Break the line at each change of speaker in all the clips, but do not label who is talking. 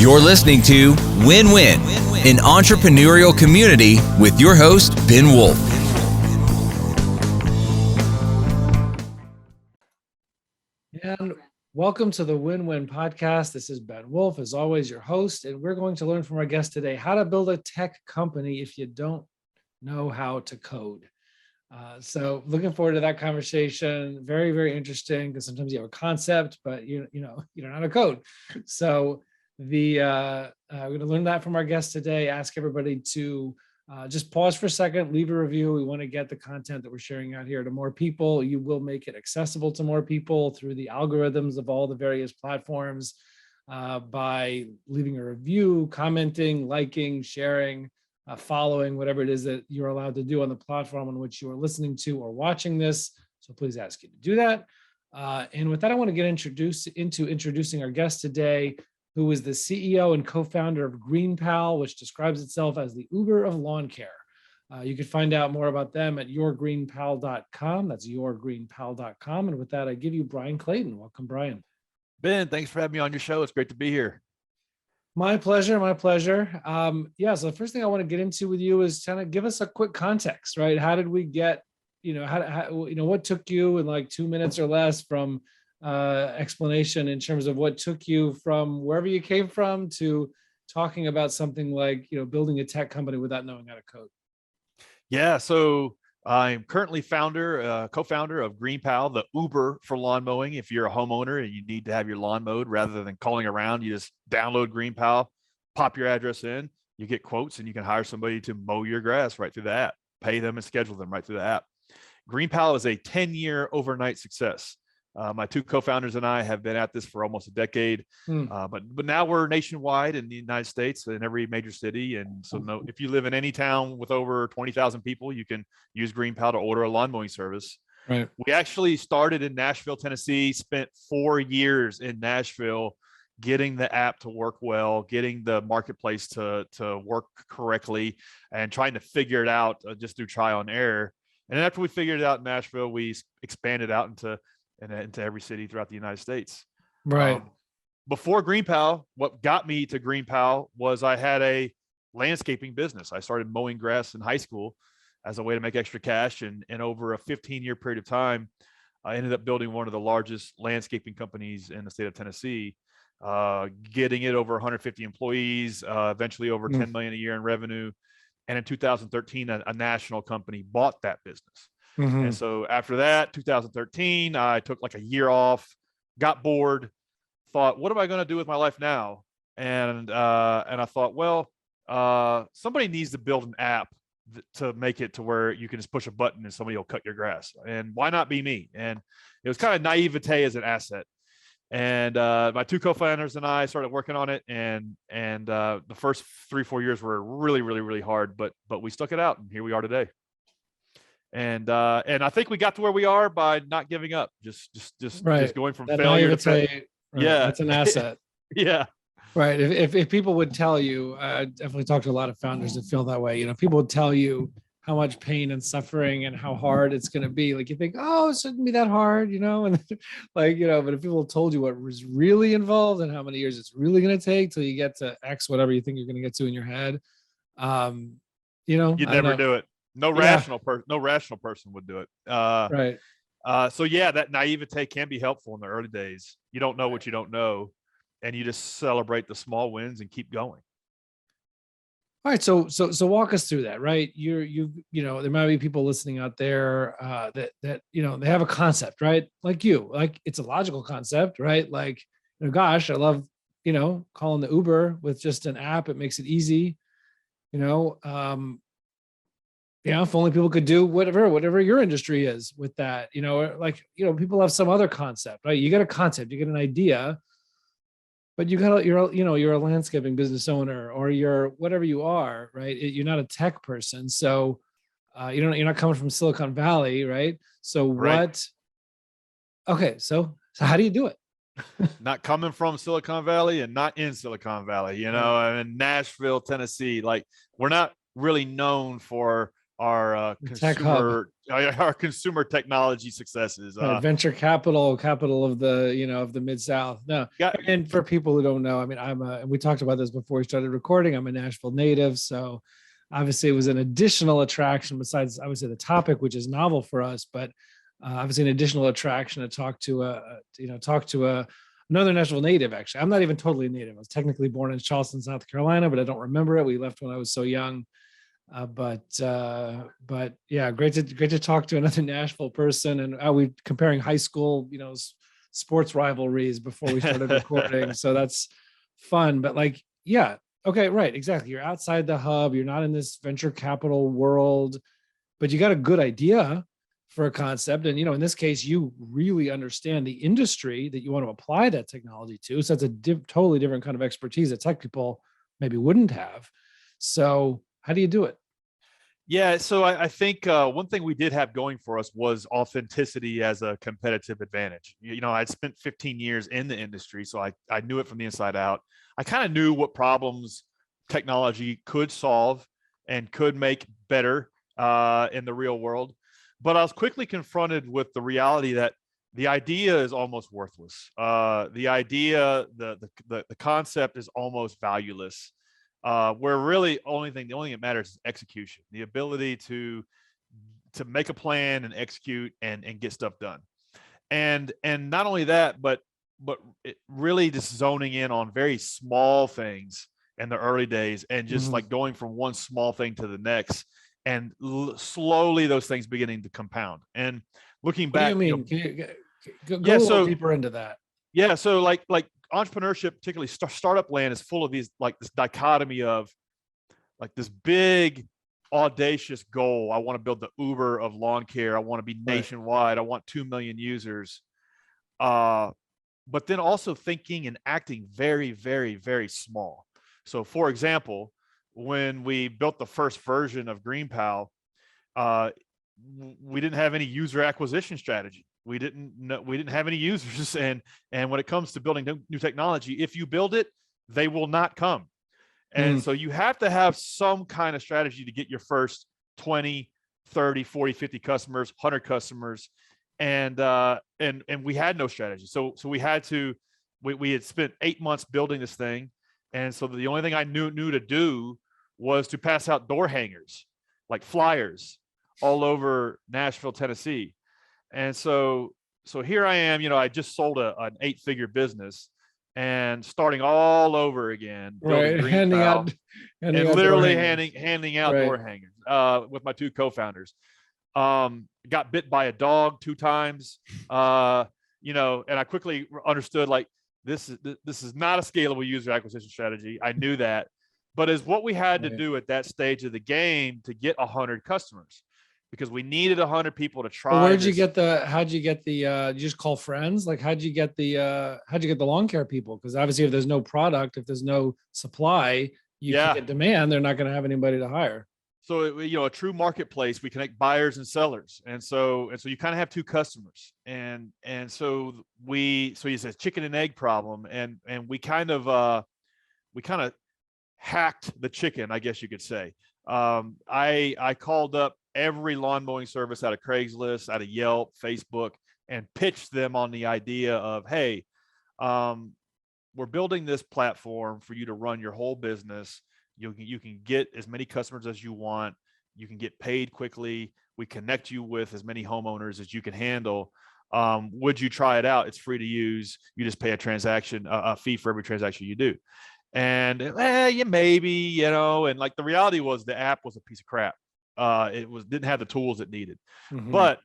You're listening to Win-Win, an entrepreneurial community with your host, Ben Wolf.
And welcome to the Win-Win podcast. This is Ben Wolf, as always, your host, and we're going to learn from our guest today how to build a tech company if you don't know how to code. So looking forward to that conversation. Very, very interesting, because sometimes you have a concept, but you don't know how to code. So we're going to learn that from our guest today. Ask everybody to just pause for a second, leave a review. We want to get the content that we're sharing out here to more people. You will make it accessible to more people through the algorithms of all the various platforms by leaving a review, commenting, liking, sharing, following, whatever it is that you're allowed to do on the platform on which you are listening to or watching this. So please ask you to do that. And with that, I want to get introducing our guest today, who is the CEO and co-founder of GreenPal, which describes itself as the Uber of lawn care. You can find out more about them at yourgreenpal.com. That's yourgreenpal.com. And with that, I give you Bryan Clayton. Welcome, Bryan.
Ben, thanks for having me on your show. It's great to be here.
My pleasure. My pleasure. So the first thing I want to get into with you is kind of give us a quick context, right? How did we get, what took you in like 2 minutes or less from explanation in terms of what took you from wherever you came from to talking about something like, building a tech company without knowing how to code?
Yeah. So I'm currently co-founder of GreenPal, the Uber for lawn mowing. If you're a homeowner and you need to have your lawn mowed, rather than calling around, you just download GreenPal, pop your address in, you get quotes, and you can hire somebody to mow your grass right through the app, pay them and schedule them right through the app. GreenPal is a 10-year overnight success. My two co-founders and I have been at this for almost a decade, but now we're nationwide in the United States, in every major city. And so if you live in any town with over 20,000 people, you can use GreenPal to order a lawn mowing service.
Right.
We actually started in Nashville, Tennessee, spent 4 years in Nashville getting the app to work well, getting the marketplace to work correctly, and trying to figure it out just through trial and error. And then after we figured it out in Nashville, we expanded out into every city throughout the United States.
Right.
Before GreenPal, what got me to GreenPal was I had a landscaping business. I started mowing grass in high school as a way to make extra cash. And over a 15-year period of time, I ended up building one of the largest landscaping companies in the state of Tennessee, getting it over 150 employees, eventually over 10 million a year in revenue. And in 2013, a national company bought that business.
Mm-hmm.
And so after that, 2013, I took like a year off, got bored, thought, what am I going to do with my life now? And I thought, well, somebody needs to build an app to make it to where you can just push a button and somebody will cut your grass. And why not be me? And it was kind of naivete as an asset. And my two co-founders and I started working on it. And the first 3-4 years were really, really, really hard, but we stuck it out, and here we are today. And I think we got to where we are by not giving up, just going from
that
failure to
failure. Right.
Yeah,
That's an asset.
Yeah,
right. If people would tell you, I definitely talk to a lot of founders that feel that way. People would tell you how much pain and suffering and how hard it's going to be. Like, you think, oh, it shouldn't be that hard, and but if people told you what was really involved and how many years it's really going to take till you get to X, whatever you think you're going to get to in your head,
you'd never do it. No rational person would do it.
Right.
So yeah, that naivete can be helpful in the early days. You don't know what you don't know, and you just celebrate the small wins and keep going.
All right. So walk us through that, right? There might be people listening out there that they have a concept, right? Like it's a logical concept, right? Like, gosh, I love, calling the Uber with just an app. It makes it easy, if only people could do whatever your industry is with that, people have some other concept, right? You get a concept, you get an idea, but you're a landscaping business owner, or you're whatever you are, right? You're not a tech person. So, you're not coming from Silicon Valley, right? So
Right.
Okay. So how do you do it?
Not coming from Silicon Valley and not in Silicon Valley, I'm in Nashville, Tennessee. Like, we're not really known for
Tech hub.
our consumer technology successes.
Right, venture capital of the Mid-South. No,
Yeah,
and for people who don't know, I mean, we talked about this before we started recording. I'm a Nashville native, so obviously it was an additional attraction besides obviously the topic, which is novel for us, but obviously an additional attraction to talk to another Nashville native. Actually, I'm not even totally native. I was technically born in Charleston, South Carolina, but I don't remember it. We left when I was so young. But yeah, great to talk to another Nashville person. And we comparing high school, sports rivalries before we started recording. So that's fun. But like, yeah, okay, right, exactly. You're outside the hub. You're not in this venture capital world, but you got a good idea for a concept. And in this case, you really understand the industry that you want to apply that technology to. So that's a totally different kind of expertise that tech people maybe wouldn't have. So how do you do it?
Yeah, so I think one thing we did have going for us was authenticity as a competitive advantage. I'd spent 15 years in the industry, so I knew it from the inside out. I kind of knew what problems technology could solve and could make better in the real world. But I was quickly confronted with the reality that the idea is almost worthless. The idea, the concept is almost valueless. Where really the only thing that matters is execution, the ability to make a plan and execute and get stuff done. And not only that, but it really just zoning in on very small things in the early days and just like going from one small thing to the next and slowly those things beginning to compound. And looking back,
what do you mean? Can you go a little deeper into that?
Yeah, so like entrepreneurship, particularly startup land, is full of these like this dichotomy of like this big audacious goal. I want to build the Uber of lawn care. I want to be nationwide. I want 2 million users. But then also thinking and acting very, very, very small. So for example, when we built the first version of GreenPal, we didn't have any user acquisition strategy. We didn't have any users. And when it comes to building new technology, if you build it, they will not come. And so you have to have some kind of strategy to get your first 20, 30, 40, 50 customers, 100 customers. And we had no strategy. So we had spent 8 months building this thing. And so the only thing I knew to do was to pass out door hangers, like flyers all over Nashville, Tennessee. And so here I am, I just sold an 8-figure business and starting all over again, building GreenPal, and literally handing out door hangers with my 2 co-founders. Got bit by a dog 2 times, and I quickly understood like this is not a scalable user acquisition strategy. I knew that, but is what we had to do at that stage of the game to get 100 customers. Because we needed 100 people to try.
Well, how'd you get you just call friends? Like, how'd you get the lawn care people? Because obviously if there's no product, if there's no supply, you can get demand, they're not going to have anybody to hire.
So, a true marketplace, we connect buyers and sellers. And so you kind of have 2 customers. And so it's a chicken and egg problem. And we kind of hacked the chicken, I guess you could say. I called up every lawn mowing service out of Craigslist, out of Yelp, Facebook, and pitched them on the idea of, hey, we're building this platform for you to run your whole business. You can get as many customers as you want. You can get paid quickly. We connect you with as many homeowners as you can handle. Would you try it out? It's free to use. You just pay a fee for every transaction you do. And yeah, maybe, and like the reality was the app was a piece of crap. It didn't have the tools it needed. But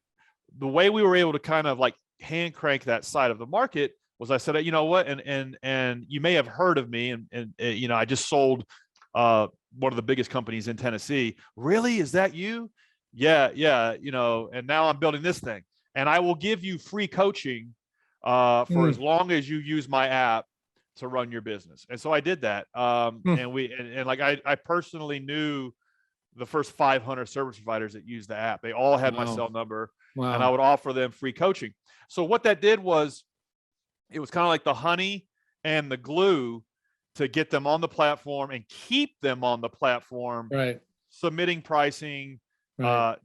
the way we were able to kind of like hand crank that side of the market was I said, you know what, and you may have heard of me, and I just sold one of the biggest companies in Tennessee. Really? Is that you? Yeah. And now I'm building this thing, and I will give you free coaching for as long as you use my app to run your business. And so I did that. And like I personally knew the first 500 service providers that used the app. They all had my cell number, and I would offer them free coaching. So what that did was, it was kind of like the honey and the glue to get them on the platform and keep them on the platform,
right?
Submitting pricing,
Right.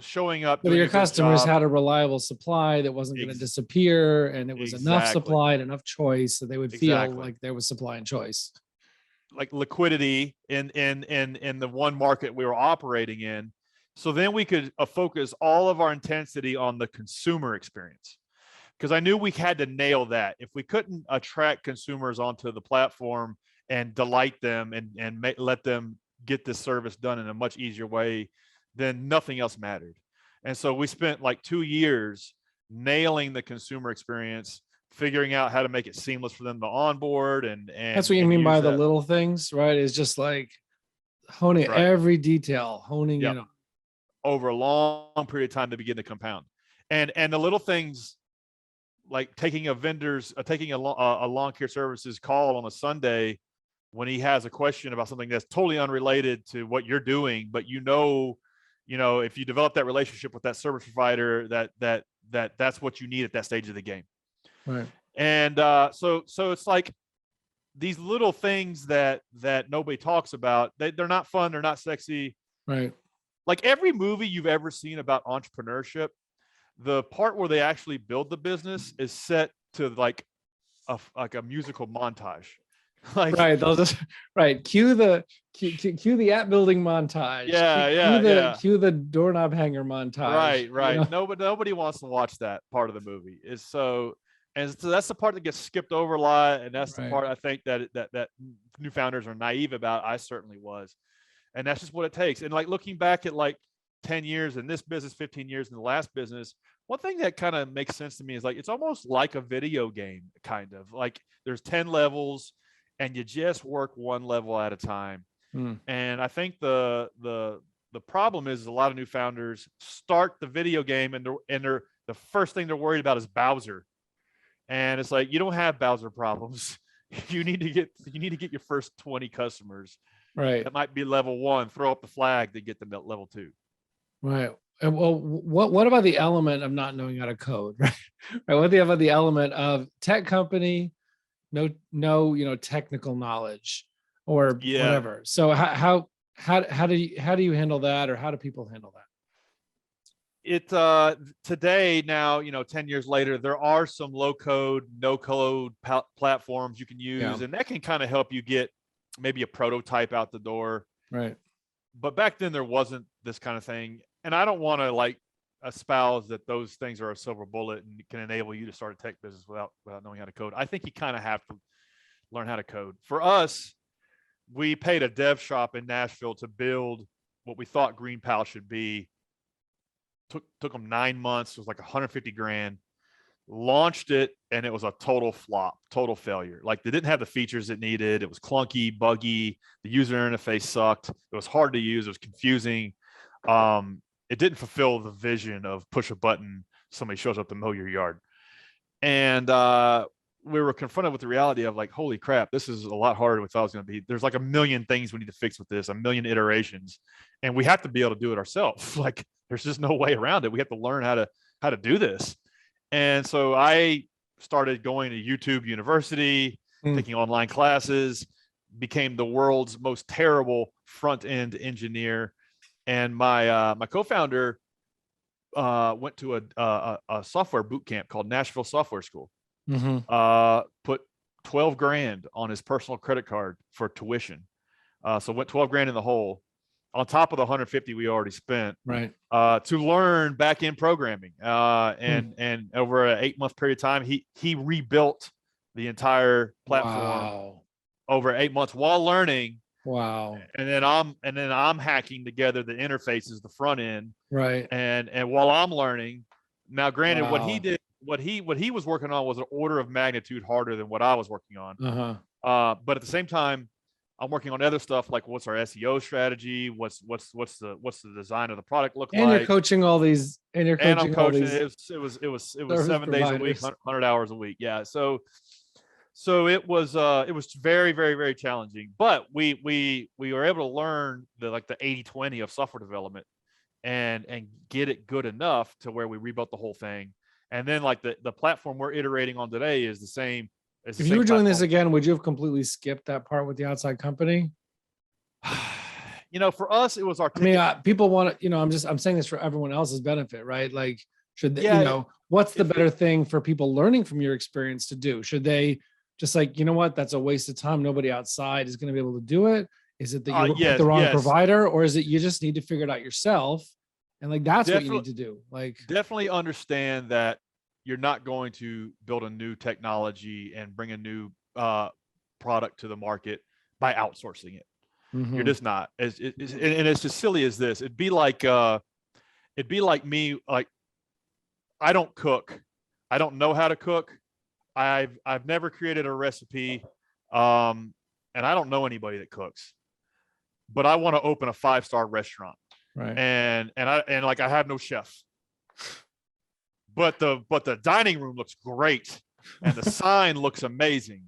Showing up,
So
doing
your
a good
customers
job.
had a reliable supply that wasn't going to disappear, and it was enough
Exactly.
supply and enough choice that they would feel
Exactly.
like there was supply and choice.
Like liquidity in the one market we were operating in. So then we could focus all of our intensity on the consumer experience, because I knew we had to nail that. If we couldn't attract consumers onto the platform and delight them and let them get this service done in a much easier way, then nothing else mattered. And so we spent like 2 years nailing the consumer experience, figuring out how to make it seamless for them to onboard and
That's what you mean
use
by the
that.
little things, right? It's just like honing
Right.
every detail, honing
Yep.
in on.
Over a long period of time to begin to compound. And the little things, like taking a lawn care services call on a Sunday when he has a question about something that's totally unrelated to what you're doing, but if you develop that relationship with that service provider, that's what you need at that stage of the game.
Right.
And so it's like these little things that nobody talks about. They're not fun. They're not sexy.
Right.
Like every movie you've ever seen about entrepreneurship, the part where they actually build the business is set to like a musical montage. Like,
Right. They'll just cue the app building montage. Cue the doorknob hanger montage.
Right. Nobody wants to watch that part of the movie. And so that's the part that gets skipped over a lot, and that's the part I think that new founders are naive about. I certainly was. And that's just what it takes. And like looking back at like 10 years in this business, 15 years in the last business, one thing that kind of makes sense to me is like, it's almost like a video game, kind of like there's 10 levels and you just work one level at a time. And I think the problem is a lot of new founders start the video game and they're the first thing they're worried about is Bowser. And it's like, you don't have Bowser problems. You need to get your first 20 customers.
Right.
That might be level 1. Throw up the flag to get them at level 2.
Right. And well, what about the element of not knowing how to code? Right. What about the element of tech company, no technical knowledge or whatever. So how do you handle that, or how do people handle that?
It today now, 10 years later, there are some low code, no code platforms you can use, and that can kind of help you get maybe a prototype out the door.
Right.
But back then there wasn't this kind of thing. And I don't want to like espouse that those things are a silver bullet and can enable you to start a tech business without knowing how to code. I think you kind of have to learn how to code. For us, we paid a dev shop in Nashville to build what we thought GreenPal should be. Took them 9 months. It was like 150 grand. Launched it, and it was a total flop, total failure. Like they didn't have the features it needed. It was clunky, buggy. The user interface sucked. It was hard to use. It was confusing. It didn't fulfill the vision of push a button, somebody shows up to mow your yard. And we were confronted with the reality of like, holy crap, this is a lot harder than we thought it was going to be. There's like a million things we need to fix with this, a million iterations, and we have to be able to do it ourselves. Like there's just no way around it. We have to learn how to do this. And so I started going to YouTube University, taking online classes, became the world's most terrible front-end engineer. And my co-founder went to a software boot camp called Nashville Software School. Put 12 grand on his personal credit card for tuition. So went 12 grand in the hole on top of the 150 we already spent,
right?
To learn back-end programming. And over an 8-month period of time, he rebuilt the entire platform over 8 months while learning.
Wow.
And then I'm hacking together the interfaces, the front end.
Right.
And while I'm learning, now granted, what he did, what he was working on was an order of magnitude harder than what I was working on. But at the same time, I'm working on other stuff like what's our SEO strategy, what's the design of the product look like.
And you're coaching all these, and
I'm coaching.
It
was 7 days a week, 100 hours a week. Yeah. So it was very, very, very challenging, but we were able to learn the 80-20 of software development and get it good enough to where we rebuilt the whole thing. And then like the platform we're iterating on today is the same.
If you were doing this again, would you have completely skipped that part with the outside company?
for us, it was our
I mean,
ticket.
people want to, I'm saying this for everyone else's benefit, right? Like, should they,
Yeah,
what's the
if
better thing for people learning from your experience to do? Should they just like, that's a waste of time. Nobody outside is going to be able to do it. Is it that you picked the wrong provider, or is it you just need to figure it out yourself? And like, that's what you need to do. Like,
definitely understand that you're not going to build a new technology and bring a new product to the market by outsourcing it. You're just not. And it's as silly as this. It'd be like me. Like, I don't cook. I don't know how to cook. I've never created a recipe, and I don't know anybody that cooks. But I want to open a 5-star restaurant,
right?
And I have no chef. But the dining room looks great, and the sign looks amazing.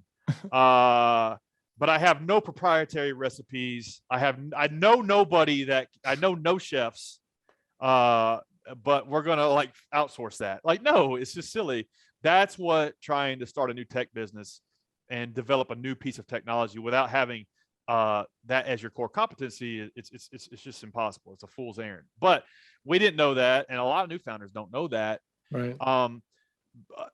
But I have no proprietary recipes. I know no chefs. But we're gonna like outsource that. Like, no, it's just silly. That's what trying to start a new tech business and develop a new piece of technology without having that as your core competency. It's just impossible. It's a fool's errand. But we didn't know that, and a lot of new founders don't know that.
Right.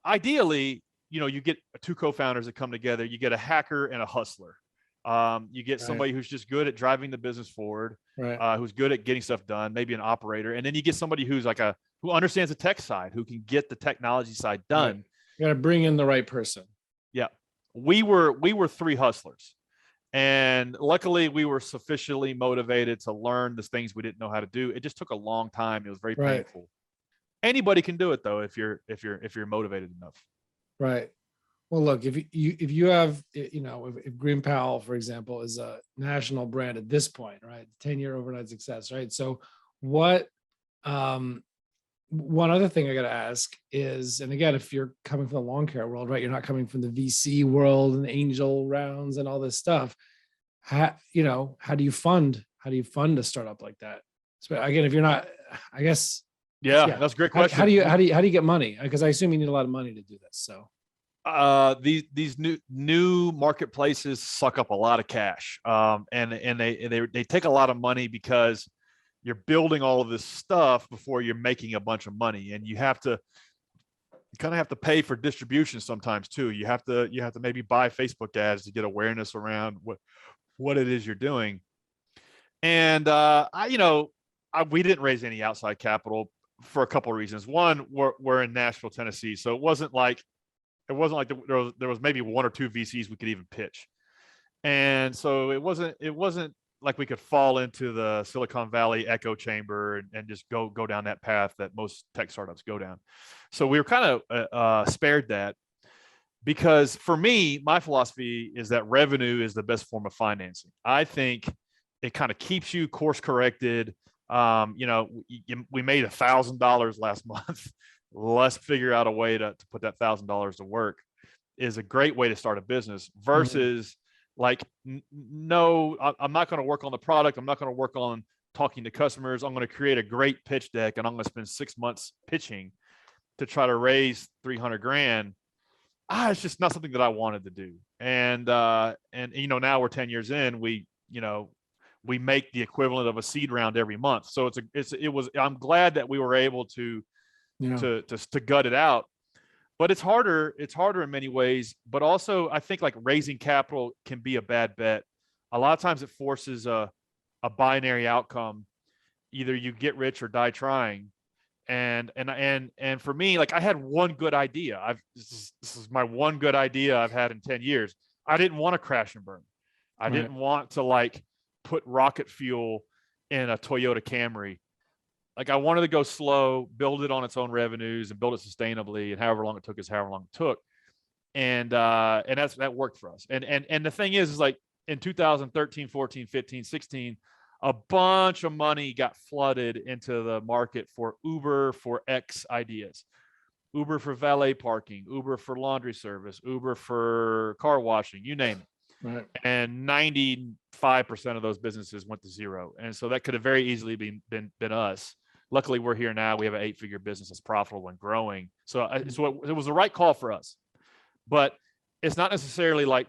Ideally, you get two co-founders that come together. You get a hacker and a hustler. You get somebody who's just good at driving the business forward, who's good at getting stuff done, maybe an operator. And then you get somebody who's who understands the tech side, who can get the technology side done.
Right. You got to bring in the right person.
Yeah. We were 3 hustlers, and luckily we were sufficiently motivated to learn the things we didn't know how to do. It just took a long time. It was very painful. Anybody can do it though, if you're motivated enough.
Right. Well, look, if you have, if Green Pal, for example, is a national brand at this point, right? 10-year overnight success, right? So what, one other thing I got to ask is, and again, if you're coming from the lawn care world, right? You're not coming from the VC world and angel rounds and all this stuff. How do you fund a startup like that? So again, if you're not, I guess.
Yeah, that's a great question.
How do you get money? Because I assume you need a lot of money to do this. So.
These new marketplaces suck up a lot of cash, and they take a lot of money because you're building all of this stuff before you're making a bunch of money, and you kind of have to pay for distribution sometimes too. You have to maybe buy Facebook ads to get awareness around what it is you're doing. And we didn't raise any outside capital for a couple of reasons. One, we're in Nashville, Tennessee, so it wasn't like there was maybe 1 or 2 VCs we could even pitch. And so it wasn't like we could fall into the Silicon Valley echo chamber and just go down that path that most tech startups go down. So we were kind of spared that, because for me, my philosophy is that revenue is the best form of financing. I think it kind of keeps you course corrected. We made $1,000 last month. Let's figure out a way to put that $1,000 to work is a great way to start a business versus no, I'm not going to work on the product. I'm not going to work on talking to customers. I'm going to create a great pitch deck, and I'm going to spend 6 months pitching to try to raise $300,000. It's just not something that I wanted to do. And now we're 10 years in, we make the equivalent of a seed round every month. So I'm glad that we were able to gut it out, but it's harder in many ways. But also I think like raising capital can be a bad bet. A lot of times it forces a binary outcome. Either you get rich or die trying. And for me, like, I had one good idea. This is my one good idea I've had in 10 years. I didn't want to crash and burn. I didn't want to put rocket fuel in a Toyota Camry. Like, I wanted to go slow, build it on its own revenues, and build it sustainably, and however long it took is however long it took. And that worked for us. And the thing is like in 2013, 14, 15, 16, a bunch of money got flooded into the market for Uber for X ideas. Uber for valet parking, Uber for laundry service, Uber for car washing, you name it.
Right.
And 95% of those businesses went to zero. And so that could have very easily been us. Luckily, we're here now. We have an 8-figure business that's profitable and growing. So it was the right call for us. But it's not necessarily like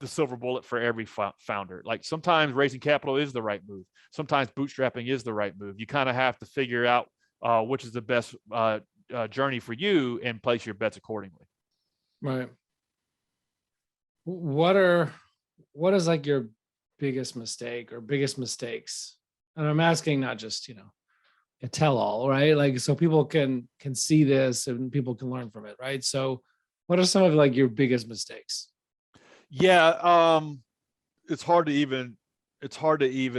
the silver bullet for every founder. Like sometimes raising capital is the right move. Sometimes bootstrapping is the right move. You kind of have to figure out which is the best journey for you and place your bets accordingly.
Right. What is like your biggest mistake or biggest mistakes? And I'm asking not just, a tell all, right? Like, so people can see this and people can learn from it, right? So what are some of like your biggest mistakes?
Yeah. It's hard to even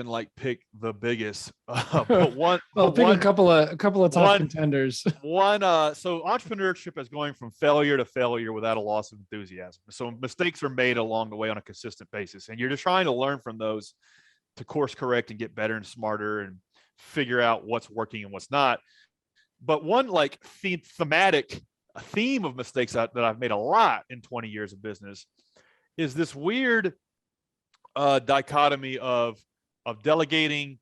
like pick the biggest, but
Pick a couple of top contenders.
So entrepreneurship is going from failure to failure without a loss of enthusiasm. So mistakes are made along the way on a consistent basis, and you're just trying to learn from those to course correct and get better and smarter and figure out what's working and what's not. But one like theme of mistakes that I've made a lot in 20 years of business is this weird dichotomy of delegating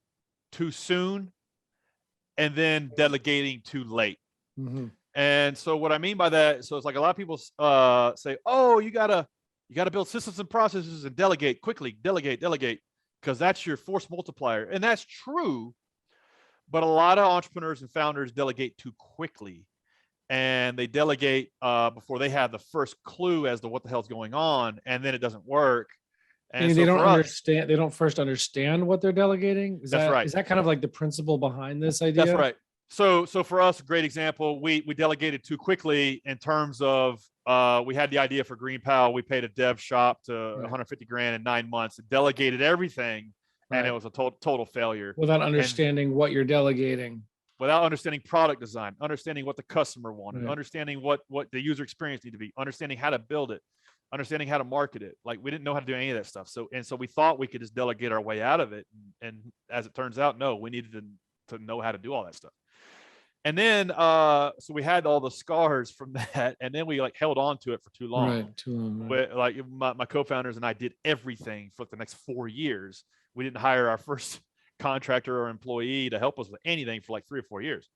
too soon and then delegating too late.
Mm-hmm.
And so what I mean by that, so it's like a lot of people say, oh, you gotta build systems and processes and delegate quickly, delegate, because that's your force multiplier. And that's true. But a lot of entrepreneurs and founders delegate too quickly, and they delegate before they have the first clue as to what the hell's going on, and then it doesn't work. And so
they don't understand. They don't first understand what they're delegating.
That's right.
Is that kind of like the principle behind this idea?
That's right. So for us, a great example, we delegated too quickly in terms of we had the idea for Green Pal. We paid a dev shop to $150,000 in 9 months, delegated everything, and it was a total failure.
Without understanding what you're delegating.
Without understanding product design, understanding what the customer wanted, understanding what the user experience needed to be, understanding how to build it, understanding how to market it. Like we didn't know how to do any of that stuff. So we thought we could just delegate our way out of it. And as it turns out, no, we needed to know how to do all that stuff. And then, so we had all the scars from that, and then we like held on to it for too long.
Right, too long. Right.
But like my co-founders and I did everything for the next 4 years. We didn't hire our first contractor or employee to help us with anything for like 3 or 4 years.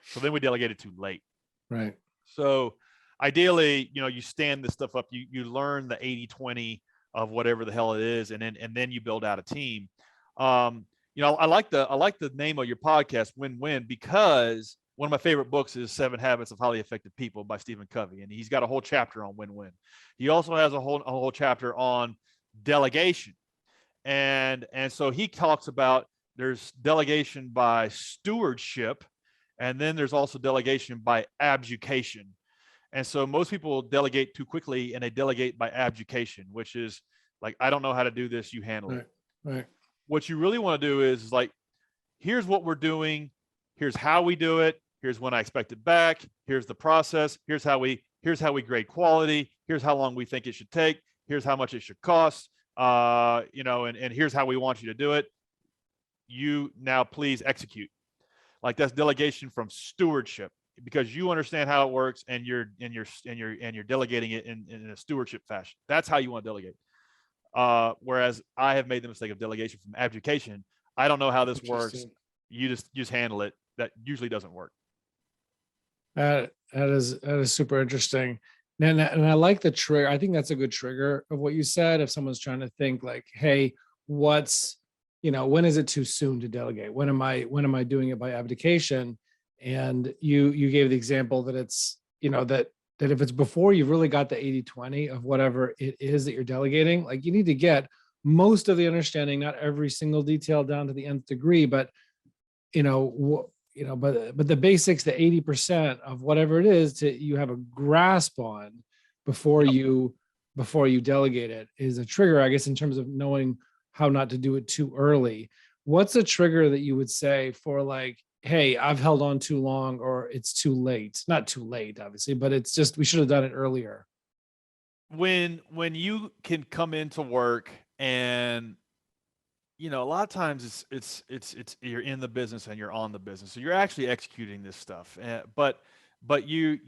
So then we delegated too late.
Right.
So ideally, you stand this stuff up, you learn the 80-20 of whatever the hell it is, and then you build out a team. I like the name of your podcast, Win-Win, because one of my favorite books is 7 Habits of Highly Effective People by Stephen Covey, and he's got a whole chapter on win-win. He also has a whole chapter on delegation, and so he talks about there's delegation by stewardship, and then there's also delegation by abjucation. And so most people delegate too quickly, and they delegate by abjucation, which is like, I don't know how to do this, you handle it.
Right.
What you really want to do is like, here's what we're doing, here's how we do it, here's when I expect it back, here's the process, here's how we grade quality, here's how long we think it should take, here's how much it should cost, and here's how we want you to do it. You now please execute. Like that's delegation from stewardship, because you understand how it works, and you're delegating it in a stewardship fashion. That's how you want to delegate. Whereas I have made the mistake of delegation from abjucation. I don't know how this works. You just handle it. That usually doesn't work.
That is super interesting. And I like the trigger. I think that's a good trigger of what you said. If someone's trying to think like, hey, when is it too soon to delegate? When am I doing it by abdication? And you gave the example that it's, that if it's before you've really got the 80-20 of whatever it is that you're delegating, like you need to get most of the understanding, not every single detail down to the nth degree, but but the basics, the 80% of whatever it is you have a grasp on before you delegate it is a trigger, I guess, in terms of knowing how not to do it too early. What's a trigger that you would say for like, hey, I've held on too long, or it's too late? Not too late, obviously, but it's just, we should have done it earlier.
When you can come into work and, a lot of times it's you're in the business and you're on the business. So you're actually executing this stuff. But you're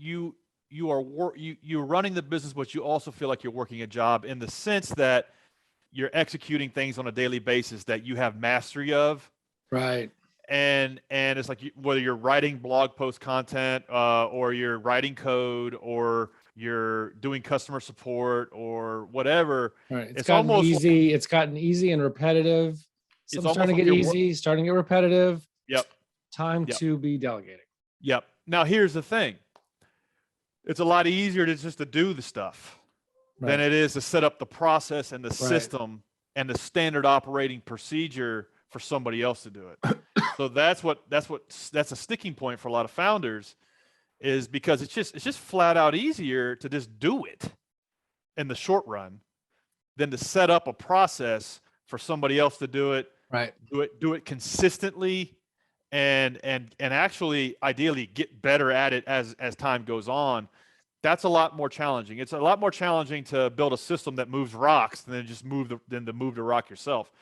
running the business, but you also feel like you're working a job in the sense that you're executing things on a daily basis that you have mastery of.
Right.
And it's like whether you're writing blog post content or you're writing code or you're doing customer support or whatever.
Right. It's
It's
gotten
almost
easy. It's gotten easy and repetitive.
it's
Some
almost
starting to
like
get
you're
easy, starting to get repetitive.
yep,
Time
yep,
to be delegating.
yep. Now here's the thing. It's a lot easier to just to do the stuff than
Right.
it is to set up the process and the
Right.
system and the standard operating procedure for somebody else to do it. So that's a sticking point for a lot of founders, is because it's just flat out easier to just do it in the short run than to set up a process for somebody else to do it,
Right.
do it consistently, and actually ideally get better at it as time goes on. That's a lot more challenging. It's a lot more challenging to build a system that moves rocks than just move the rock yourself.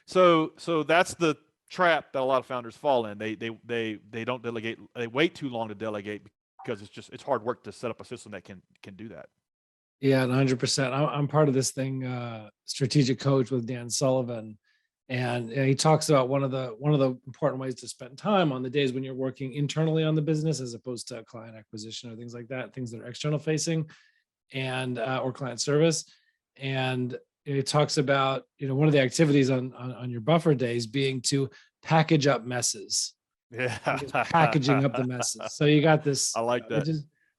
So that's the trap that a lot of founders fall in. They don't delegate. They wait too long to delegate because it's hard work to set up a system that can do that.
Yeah, 100%. I'm part of this thing, strategic coach with Dan Sullivan, and he talks about one of the important ways to spend time on the days when you're working internally on the business as opposed to client acquisition or things like that, things that are external facing, and or client service. And it talks about, one of the activities on your buffer days being to package up messes.
Yeah,
Just packaging up the messes. So you got this.
I like that.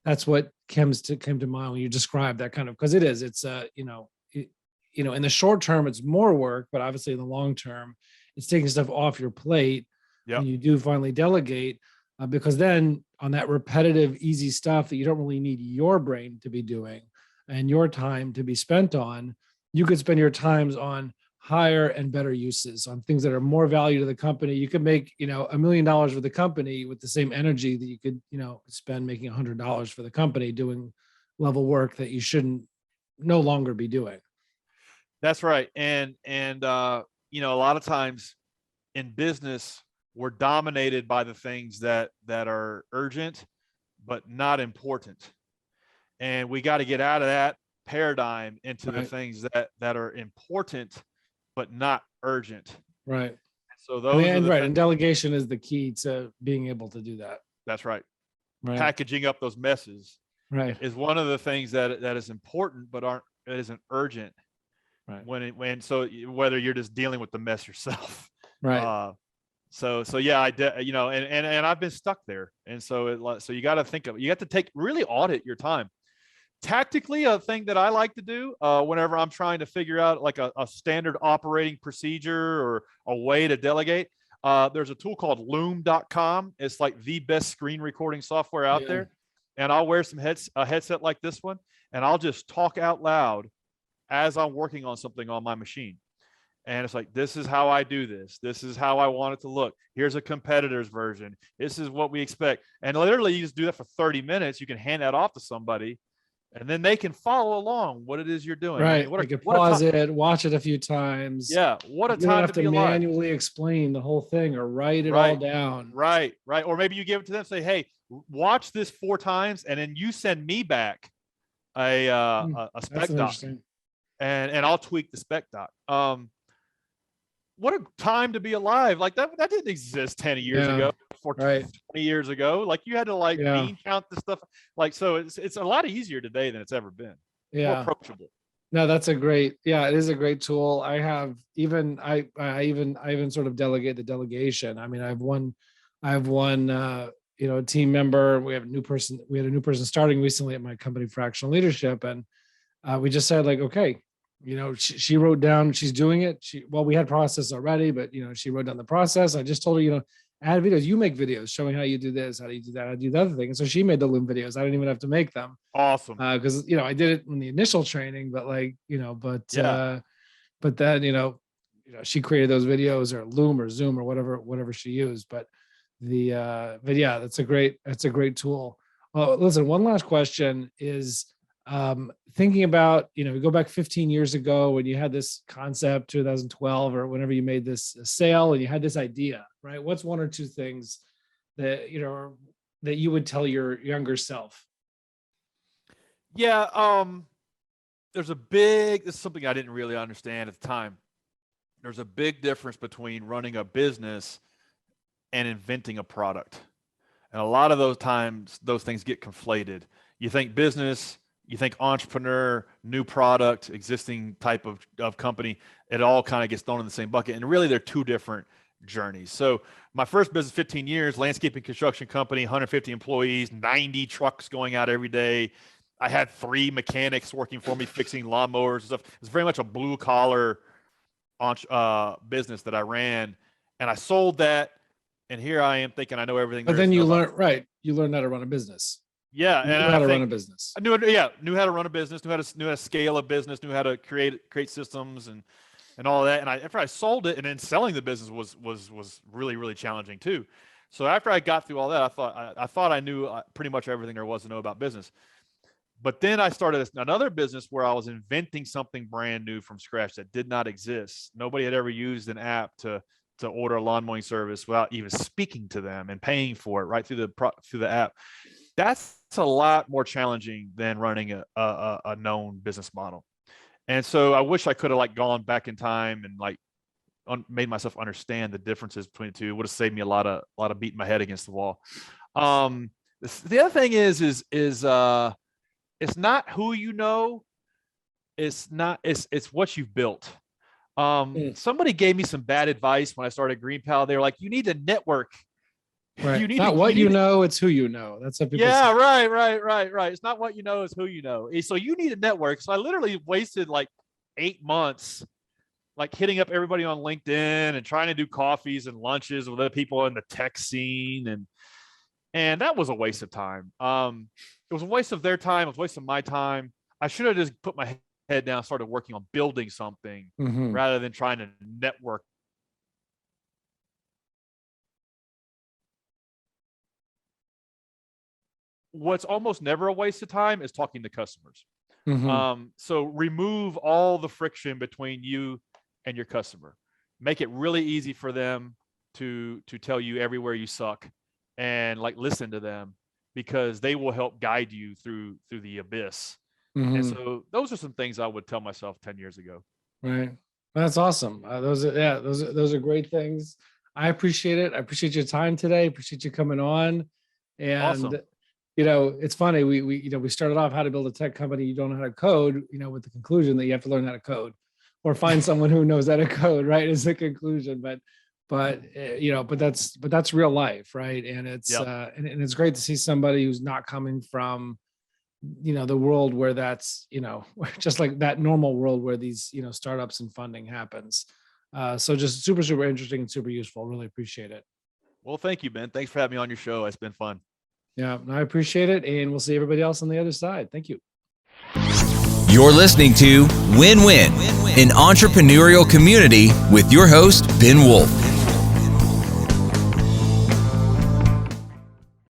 That's what came to mind when you describe that kind of, because it's in the short term it's more work, but obviously in the long term it's taking stuff off your plate when you do finally delegate, because then on that repetitive easy stuff that you don't really need your brain to be doing and your time to be spent on, you could spend your times on higher and better uses, on things that are more value to the company. You could make, $1 million for the company with the same energy that you could, spend making $100 for the company doing level work that you shouldn't no longer be doing.
That's right. And a lot of times in business, we're dominated by the things that are urgent, but not important. And we got to get out of that paradigm into the things that are important, but not urgent.
Right.
So those are the
right. And delegation is the key to being able to do that.
That's right.
Right.
Packaging up those messes is one of the things that is important, but isn't urgent.
Right.
So whether you're just dealing with the mess yourself.
Right.
So yeah, and I've been stuck there. And so you got to you have to really audit your time. Tactically, a thing that I like to do whenever I'm trying to figure out like a standard operating procedure or a way to delegate, there's a tool called loom.com. It's like the best screen recording software out there. And I'll wear a headset like this one, and I'll just talk out loud as I'm working on something on my machine. And it's like, this is how I do this. This is how I want it to look. Here's a competitor's version. This is what we expect. And literally, you just do that for 30 minutes. You can hand that off to somebody, and then they can follow along what it is you're doing.
Right. You can pause it, watch it a few times.
Yeah. What a
time. You don't have to manually explain the whole thing or write it all down.
Right. Or maybe you give it to them, say, hey, watch this 4 times, and then you send me back a spec doc, and I'll tweak the spec doc. What a time to be alive. Like that didn't exist 10 years ago, 20 years ago. Like you had to bean count the stuff. Like, so it's a lot easier today than it's ever been. More approachable.
No, that's it is a great tool. I even sort of delegate the delegation. I mean, I have one team member. We had a new person starting recently at my company, Fractional Leadership. And we just said like, okay, she wrote down, she's doing it. We had process already, but she wrote down the process. I just told her, add videos. You make videos showing how you do this, how do you do that, how do you do the other thing. And so she made the Loom videos. I didn't even have to make them.
Awesome.
Because I did it in the initial training, but but then she created those videos, or Loom or Zoom or whatever she used. But that's a great tool. Well, listen, one last question is, thinking about, we go back 15 years ago when you had this concept, 2012 or whenever you made this sale and you had this idea, right? What's 1 or 2 things that that you would tell your younger self?
Yeah, this is something I didn't really understand at the time. There's a big difference between running a business and inventing a product. And a lot of those times, those things get conflated. You think business, you think entrepreneur, new product, existing type of company, it all kind of gets thrown in the same bucket. And really, they're two different journeys. So my first business, 15 years, landscaping construction company, 150 employees, 90 trucks going out every day. I had 3 mechanics working for me, fixing lawnmowers and stuff. It's very much a blue collar business that I ran, and I sold that. And here I am thinking I know everything.
But then you learned how to run a business.
Yeah,
you knew how to run a business.
I knew how to run a business, knew how to scale a business, knew how to create systems and all that. And after I sold it, and then selling the business was really, really challenging too. So after I got through all that, I thought I knew pretty much everything there was to know about business. But then I started another business where I was inventing something brand new from scratch that did not exist. Nobody had ever used an app to order a lawn mowing service without even speaking to them and paying for it right through the app. That's a lot more challenging than running a known business model. And so I wish I could have gone back in time and made myself understand the differences between the two. It would have saved me a lot of beating my head against the wall. The other thing is it's not who you know. It's what you've built. Somebody gave me some bad advice when I started GreenPal. They were like, you need to network.
Right. It's not what you know, it's who you know. That's what people say.
Right. It's not what you know, it's who you know. So you need a network. So I literally wasted 8 months hitting up everybody on LinkedIn and trying to do coffees and lunches with other people in the tech scene. And that was a waste of time. It was a waste of their time. It was a waste of my time. I should have just put my head down, started working on building something rather than trying to network. What's almost never a waste of time is talking to customers. So remove all the friction between you and your customer. Make it really easy for them to tell you everywhere you suck, and listen to them, because they will help guide you through the abyss. And so those are some things I would tell myself 10 years ago.
Right. That's awesome. Those are great things. I appreciate it. I appreciate your time today. Appreciate you coming on. And
Awesome.
It's funny. We started off how to build a tech company. You don't know how to code, with the conclusion that you have to learn how to code or find someone who knows how to code, right? Is the conclusion. But that's real life, right? And it's and it's great to see somebody who's not coming from the world where that's just like that normal world where these startups and funding happens. So just super interesting and super useful. Really appreciate it.
Well, thank you, Ben. Thanks for having me on your show. It's been fun.
Yeah, I appreciate it, and we'll see everybody else on the other side. Thank you.
You're listening to Win Win, an entrepreneurial community with your host Ben Wolf.